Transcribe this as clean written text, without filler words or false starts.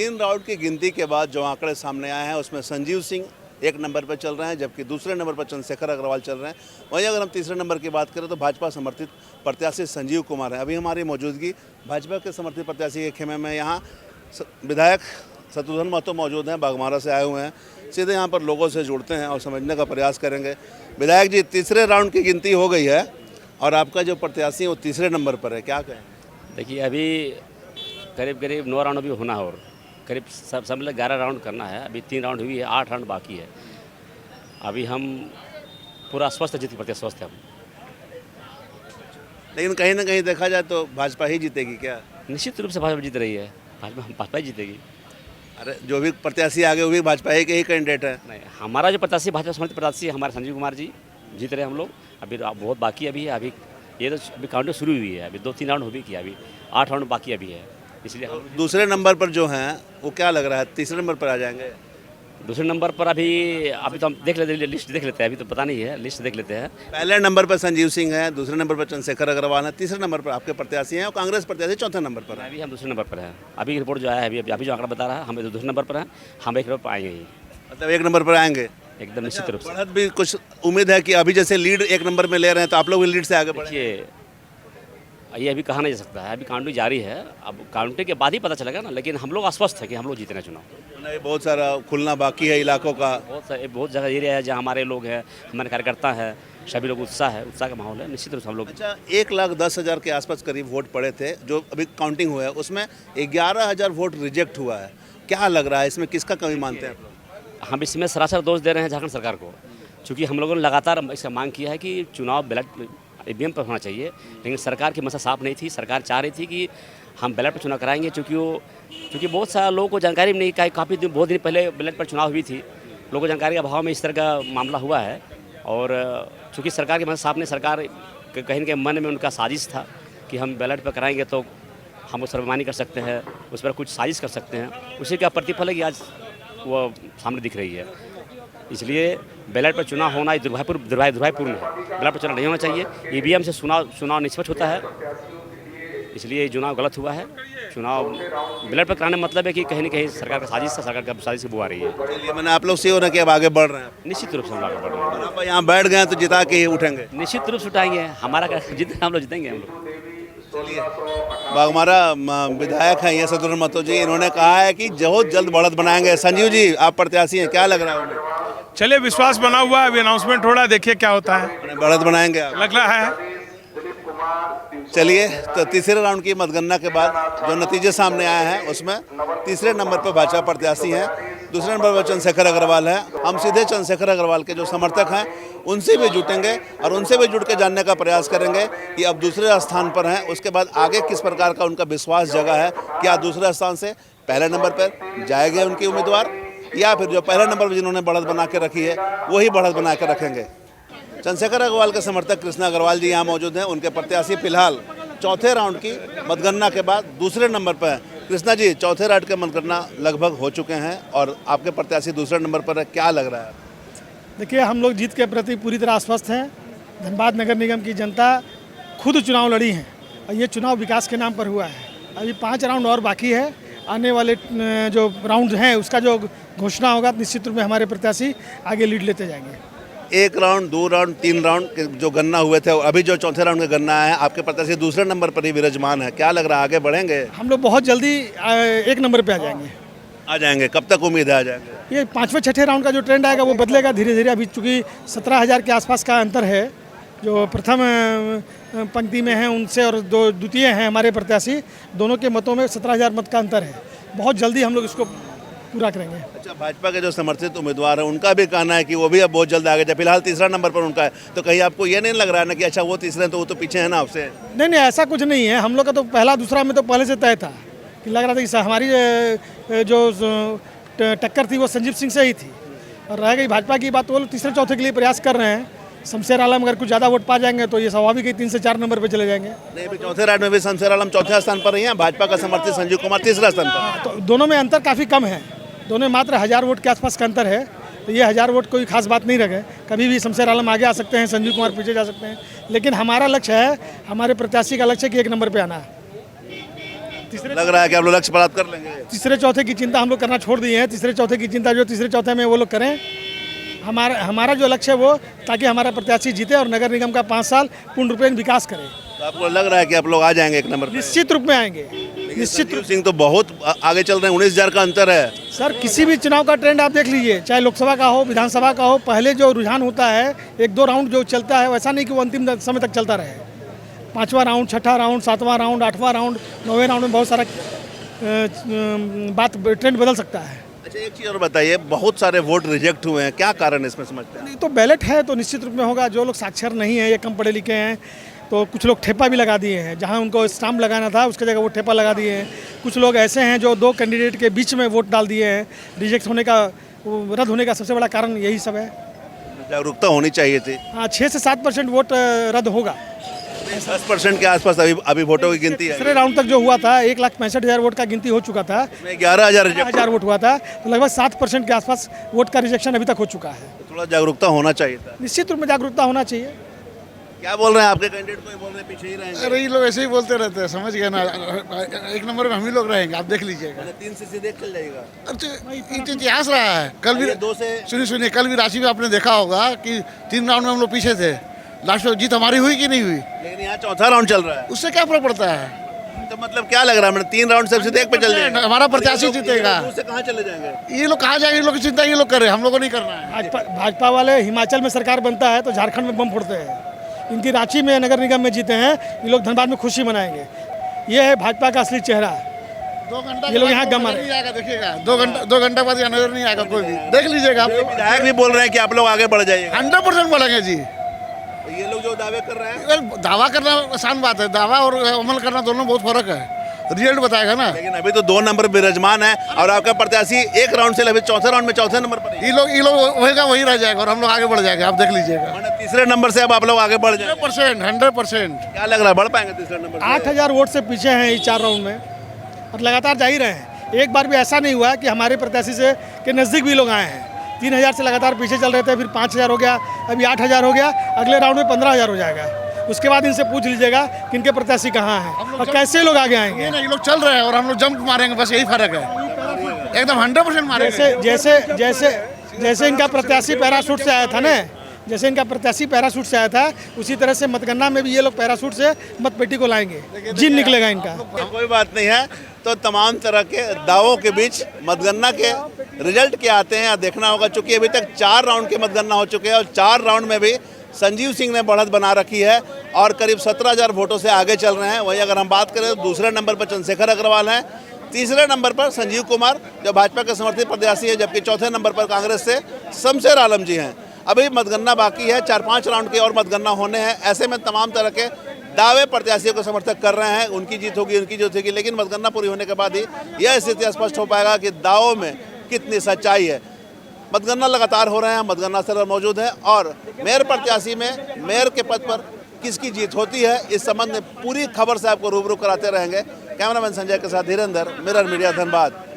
3 round की गिनती के बाद जो आंकड़े सामने आए हैं उसमें संजीव सिंह 1 नंबर पर चल रहे हैं, जबकि दूसरे नंबर पर चंद्रशेखर अग्रवाल चल रहे हैं। वहीं अगर हम तीसरे नंबर की बात करें तो भाजपा समर्थित प्रत्याशी संजीव कुमार हैं। अभी हमारी मौजूदगी भाजपा के समर्थित प्रत्याशी के खेमे में यहाँ विधायक शत्रुघ्न महतो मौजूद हैं, बाघमारा से आए हुए हैं। सीधे यहाँ पर लोगों से जुड़ते हैं और समझने का प्रयास करेंगे। विधायक जी, तीसरे राउंड की गिनती हो गई है और आपका जो प्रत्याशी है वो तीसरे नंबर पर है, क्या कहें? देखिए, अभी करीब 9 राउंड अभी होना है और करीब सब मिले 11 राउंड करना है। अभी 3 राउंड हुई है, 8 राउंड बाकी है। अभी हम पूरा स्वस्थ जीत प्रति स्वस्थ है हम। लेकिन कहीं ना कहीं देखा जाए तो भाजपा ही जीतेगी क्या? निश्चित रूप से भाजपा जीत रही है, भाजपा ही जीतेगी। अरे जो भी प्रत्याशी आगे वो भी भाजपा ही के ही कैंडिडेट है। नहीं, हमारा जो प्रत्याशी भाजपा समर्थित प्रत्याशी हमारे संजीव कुमार जी जीत रहे हैं हम लोग। अभी बहुत बाकी अभी है। अभी ये तो अभी काउंटिंग शुरू हुई है। अभी 2-3 राउंड हो भी किया, अभी 8 राउंड बाकी अभी है। इसलिए हम दूसरे नंबर पर जो हैं वो क्या लग रहा है, तीसरे नंबर पर आ जाएंगे? दूसरे नंबर पर अभी तो हम देख लेते हैं, लिस्ट देख लेते हैं। अभी तो पता नहीं है, लिस्ट देख लेते हैं। पहले नंबर पर संजीव सिंह है, दूसरे नंबर पर चंद्रशेखर अग्रवाल है, तीसरे नंबर पर आपके प्रत्याशी हैं और कांग्रेस प्रत्याशी चौथे नंबर पर है। अभी हम दूसरे नंबर पर हैं। अभी रिपोर्ट जो आया है, अभी जो आंकड़ा बता रहा है, हम दूसरे नंबर पर हैं। हम 1 नंबर पर आएंगे ही, मतलब 1 नंबर पर आएंगे एकदम निश्चित रूप से। बढ़त भी कुछ उम्मीद है कि अभी जैसे लीड 1 नंबर में ले रहे हैं तो आप लोग भी लीड से आगे बढ़े? देखिए, ये अभी कहा नहीं जा सकता है। अभी काउंटिंग जारी है, अब काउंटिंग के बाद ही पता चलेगा ना। लेकिन हम लोग आश्वस्त है कि हम लोग जीतने चुनाव। नहीं, बहुत सारा खुलना बाकी है इलाकों का। बहुत जगह एरिया है जहाँ हमारे लोग हैं, हमारे कार्यकर्ता हैं, सभी लोग उत्साह का माहौल है। निश्चित रूप से हम लोग। अच्छा, 1,10,000 के आसपास करीब वोट पड़े थे जो अभी काउंटिंग हुआ है, उसमें 11,000 वोट रिजेक्ट हुआ है। क्या लग रहा है इसमें, किसका कमी मानते हैं आप लोग? हम इसमें सरासर दोष दे रहे हैं झारखंड सरकार को, क्योंकि हम लोगों ने लगातार इसका मांग किया है कि चुनाव बैलेट ईवीएम पर होना चाहिए। लेकिन सरकार की मंशा साफ नहीं थी। सरकार चाह रही थी कि हम बैलेट पर चुनाव कराएंगे, क्योंकि बहुत सारे लोगों को जानकारी भी नहीं। बहुत दिन पहले बैलेट पर चुनाव हुई थी, लोगों को जानकारी के अभाव में इस तरह का मामला हुआ है। और चूँकि सरकार की मंशा साफ नहीं, सरकार कहीं न कहीं मन में उनका साजिश था कि हम बैलेट पर कराएंगे तो हम उस सर्वमानी कर सकते हैं, उस पर कुछ साजिश कर सकते हैं। उसी का प्रतिफल है कि आज वो सामने दिख रही है। इसलिए बैलेट पर चुनाव होना दुर्भाग्यपूर्ण है। बैलेट पर चुनाव नहीं होना चाहिए। ईवीएम से चुनाव निष्पक्ष होता है, इसलिए चुनाव गलत हुआ है। चुनाव बैलेट पर कराने मतलब है कि कहीं न कहीं सरकार का साजिश से बुआ रही है। चलिए, मैंने आप लोग से हो ना कि अब आगे बढ़ रहे हैं। निश्चित रूप से हम आगे बढ़ रहे हैं। और आप यहाँ बैठ गए तो जिता के ही उठेंगे? निश्चित रूप से उठाएंगे। हमारा जितना हम लोग जीतेंगे हम लोग। चलिए, बाघमारा विधायक हैं ये शत्रुघ्न महतो जी, इन्होंने कहा है कि बहुत जल्द बढ़त बनाएंगे। संजीव जी, आप प्रत्याशी हैं, क्या लग रहा है उन्हें? चलिए, विश्वास बना हुआ है। अभी अनाउंसमेंट हो रहा है, देखिए क्या होता है। बढ़त बनाएंगे आप? लग रहा है। चलिए, तो तीसरे राउंड की मतगणना के बाद जो नतीजे सामने आए हैं उसमें तीसरे नंबर पर भाजपा प्रत्याशी हैं, दूसरे नंबर पर चंद्रशेखर अग्रवाल हैं। हम सीधे चंद्रशेखर अग्रवाल के जो समर्थक हैं उनसे भी जुटेंगे और उनसे भी जुड़ के जानने का प्रयास करेंगे कि अब दूसरे स्थान पर हैं, उसके बाद आगे किस प्रकार का उनका विश्वास जगह है। क्या दूसरे स्थान से पहले नंबर पर जाएंगे उनके उम्मीदवार, या फिर जो पहले नंबर पर जिन्होंने बढ़त बना के रखी है वही बढ़त बना के रखेंगे? चंद्रशेखर अग्रवाल के समर्थक कृष्णा अग्रवाल जी यहाँ मौजूद हैं। उनके प्रत्याशी फिलहाल चौथे राउंड की मतगणना के बाद दूसरे नंबर पर हैं। कृष्णा जी, चौथे राउंड के मतगणना लगभग हो चुके हैं और आपके प्रत्याशी दूसरे नंबर पर है, क्या लग रहा है? देखिए, हम लोग जीत के प्रति पूरी तरह आश्वस्त हैं। धनबाद नगर निगम की जनता खुद चुनाव लड़ी है और ये चुनाव विकास के नाम पर हुआ है। अभी 5 राउंड और बाकी है। आने वाले जो राउंड हैं उसका जो घोषणा होगा, निश्चित रूप में हमारे प्रत्याशी आगे लीड लेते जाएंगे। 1 राउंड, 2 राउंड, 3 राउंड के जो गणना हुए थे, अभी जो चौथे राउंड का गणना है, आपके प्रत्याशी दूसरे नंबर पर ही विराजमान है। क्या लग रहा है, आगे बढ़ेंगे? हम लोग बहुत जल्दी 1 नंबर पे आ जाएंगे। आ जाएंगे? कब तक उम्मीद है आ जाएंगे? ये 5वें 6ठे राउंड का जो ट्रेंड आएगा वो बदलेगा धीरे धीरे। अभी चूँकि 17,000 के आसपास का अंतर है जो प्रथम पंक्ति में हैं उनसे, और द्वितीय हैं हमारे प्रत्याशी, दोनों के मतों में 17,000 मत का अंतर है। बहुत जल्दी हम लोग इसको पूरा करेंगे। अच्छा, भाजपा के जो समर्थित उम्मीदवार है उनका भी कहना है कि वो भी अब बहुत जल्द आगे जाए। फिलहाल तीसरा नंबर पर उनका है, तो कहीं आपको ये नहीं लग रहा है ना कि अच्छा वो तीसरे तो वो तो पीछे है ना आपसे? नहीं, ऐसा कुछ नहीं है। हम लोग का तो पहला दूसरा में तो पहले से तय था कि लग रहा था कि हमारी जो टक्कर थी वो संजीव सिंह से ही थी। और रह गई भाजपा की बात, वो लोग तीसरे चौथे के लिए प्रयास कर रहे हैं। शमशेर आलम अगर कुछ ज़्यादा वोट पा जाएंगे तो ये स्वाभाविक है 3 से 4 नंबर पे चले जाएंगे। नहीं, अभी चौथे राउंड में भी शमशेर आलम चौथे स्थान पर ही हैं, भाजपा का समर्थित संजीव कुमार तीसरा स्थान पर। तो दोनों में अंतर काफ़ी कम है। दोनों में मात्र 1000 वोट के आसपास का अंतर है। तो ये 1000 वोट कोई खास बात नहीं रखे। कभी भी शमशेर आलम आगे आ सकते हैं, संजीव कुमार पीछे जा सकते हैं। लेकिन हमारा लक्ष्य है, हमारे प्रत्याशी का लक्ष्य है कि 1 नंबर पर आना है। लग रहा है कि आप लोग लक्ष्य प्राप्त कर लेंगे। तीसरे चौथे की चिंता हम लोग करना छोड़ दिए हैं। तीसरे चौथे की चिंता जो तीसरे चौथे में वो लोग करें। हमारा जो लक्ष्य है वो ताकि हमारा प्रत्याशी जीते और नगर निगम का 5 साल पूर्ण रूप में विकास करे। तो आपको लग रहा है कि आप लोग आ जाएंगे एक नंबर पे? निश्चित रूप में आएंगे। निश्चित संजीव सिंह तो बहुत आगे चल रहे हैं, 19,000 का अंतर है। सर किसी भी चुनाव का ट्रेंड आप देख लीजिए, चाहे लोकसभा का हो विधानसभा का हो, पहले जो रुझान होता है 1-2 राउंड जो चलता है वैसा नहीं कि वो अंतिम समय तक चलता रहे। 5वां राउंड, 6ठा राउंड, 7वां राउंड, 8वां राउंड, 9वें राउंड में बहुत सारा बात ट्रेंड बदल सकता है। अच्छा एक चीज़ और बताइए, बहुत सारे वोट रिजेक्ट हुए हैं, क्या कारण है इसमें समझते हैं? नहीं तो बैलेट है तो निश्चित रूप में होगा। जो लोग साक्षर नहीं है या कम पढ़े लिखे हैं तो कुछ लोग ठेपा भी लगा दिए हैं, जहां उनको स्टाम्प लगाना था उसकी जगह वो ठेपा लगा दिए हैं। कुछ लोग ऐसे हैं जो 2 कैंडिडेट के बीच में वोट डाल दिए हैं। रिजेक्ट होने का, रद्द होने का सबसे बड़ा कारण यही सब है। जागरूकता होनी चाहिए थी। हाँ 6 से 7% वोट रद्द होगा। 10% के आसपास अभी वोटों की गिनती है। तीसरे राउंड तक जो हुआ था 1,65,000 वोट का गिनती हो चुका था। 11,000 वोट हुआ था तो लगभग 7% के आसपास वोट का रिजेक्शन अभी तक हो चुका है। थोड़ा जागरूकता होना चाहिए था। निश्चित रूप में जागरूकता होना चाहिए। क्या बोल रहे हैं आपके कैंडिडेट को? बोल रहे हैं पीछे ही रहेंगे। अरे ये लोग ऐसे ही बोलते रहते हैं, समझ गए ना। एक नंबर में हम ही लोग रहेंगे, आप देख लीजिएगा। 3 से सीधे चल जाएगा। अब तो इतिहास रहा है। कल भी 2 से सुनिए कल भी राशि में आपने देखा होगा कि 3 राउंड में हम लोग पीछे थे, लास्ट में जीत हमारी हुई कि नहीं हुई? लेकिन यहाँ 4था राउंड चल रहा है। उससे क्या फर्क पड़ता है? तो मतलब क्या लग रहा है? 3 राउंड से सीधे एक पे चल जाएगा। हमारा प्रत्याशी जीतेगा। से कहाँ चले जाएंगे? ये लोग कहाँ जाएंगे? ये लोग की चिंता ये लोग कर रहे हैं, हम लोग को नहीं करना है। भाजपा वाले हिमाचल में सरकार बनता है तो झारखंड में बम फोड़ते हैं। इनकी रांची में नगर निगम में जीते हैं, ये लोग धनबाद में खुशी मनाएंगे। ये है भाजपा का असली चेहरा। 2 घंटा ये लोग यहाँ गम नहीं आएगा, देखिएगा। 2 घंटा बाद यहाँ नजर नहीं आएगा कोई भी, देख लीजिएगा आप। विधायक भी बोल रहे हैं कि आप लोग आगे बढ़ जाइएगा। 100% बढ़ेंगे जी। ये लोग जो दावे कर रहे हैं, दावा करना आसान बात है, दावा और अमल करना दोनों बहुत फर्क है। रिजल्ट बताएगा ना। लेकिन अभी तो 2 नंबर विराजमान है और आपका प्रत्याशी 1 राउंड से अभी 4थे राउंड में 4थे नंबर पर है। ये लोग वही रह जाएगा और हम लोग आगे बढ़ जाएंगे, आप देख लीजिएगा। माने तीसरे नंबर से अब आप लोग आगे बढ़ जाएंगे। 100%। क्या लग रहा है, बढ़ पाएंगे तीसरे नंबर से? 8,000 वोट से पीछे हैं इस 4 राउंड में और लगातार जा ही रहे हैं। एक बार भी ऐसा नहीं हुआ कि हमारे प्रत्याशी से के नज़दीक भी लोग आए हैं। 3,000 से लगातार पीछे चल रहे थे, फिर 5,000 हो गया, अभी 8,000 हो गया, अगले राउंड में 15,000 हो जाएगा। उसके बाद इनसे पूछ लीजिएगा कि इनके प्रत्याशी कहाँ हैं और कैसे लोग आगे आएंगे। ये लोग चल रहे हैं और हम लोग जंप मारेंगे, बस यही फर्क है। एकदम 100% मारेंगे। जैसे इनका प्रत्याशी पैराशूट से आया था ना, जैसे इनका प्रत्याशी पैराशूट से आया था, उसी तरह से मतगणना में भी ये लोग पैराशूट से मतपेटी को लाएंगे। जिन निकलेगा इनका। कोई बात नहीं है। तो तमाम तरह के दावों के बीच मतगणना के रिजल्ट क्या आते हैं देखना होगा। चूंकि अभी तक 4 राउंड की मतगणना हो चुके हैं और 4 राउंड में भी संजीव सिंह ने बढ़त बना रखी है और करीब 17,000 वोटों से आगे चल रहे हैं। वहीं अगर हम बात करें तो दूसरे नंबर पर चंद्रशेखर अग्रवाल हैं, तीसरे नंबर पर संजीव कुमार जो भाजपा के समर्थित प्रत्याशी है, जबकि चौथे नंबर पर कांग्रेस से शमशेर आलम जी हैं। अभी मतगणना बाकी है, 4-5 राउंड की और मतगणना होने हैं। ऐसे में तमाम तरह के दावे प्रत्याशियों को समर्थक कर रहे हैं, उनकी जीत होगी, उनकी जीत होगी। लेकिन मतगणना पूरी होने के बाद ही यह स्थिति स्पष्ट हो पाएगा कि दावों में कितनी सच्चाई है। मतगणना लगातार हो रहे हैं, मतगणना स्थल पर मौजूद हैं और मेयर प्रत्याशी में मेयर के पद पर किसकी जीत होती है, इस संबंध में पूरी खबर से आपको रूबरू कराते रहेंगे। कैमरामैन संजय के साथ धीरेन्द्र, मिरर मीडिया, धनबाद।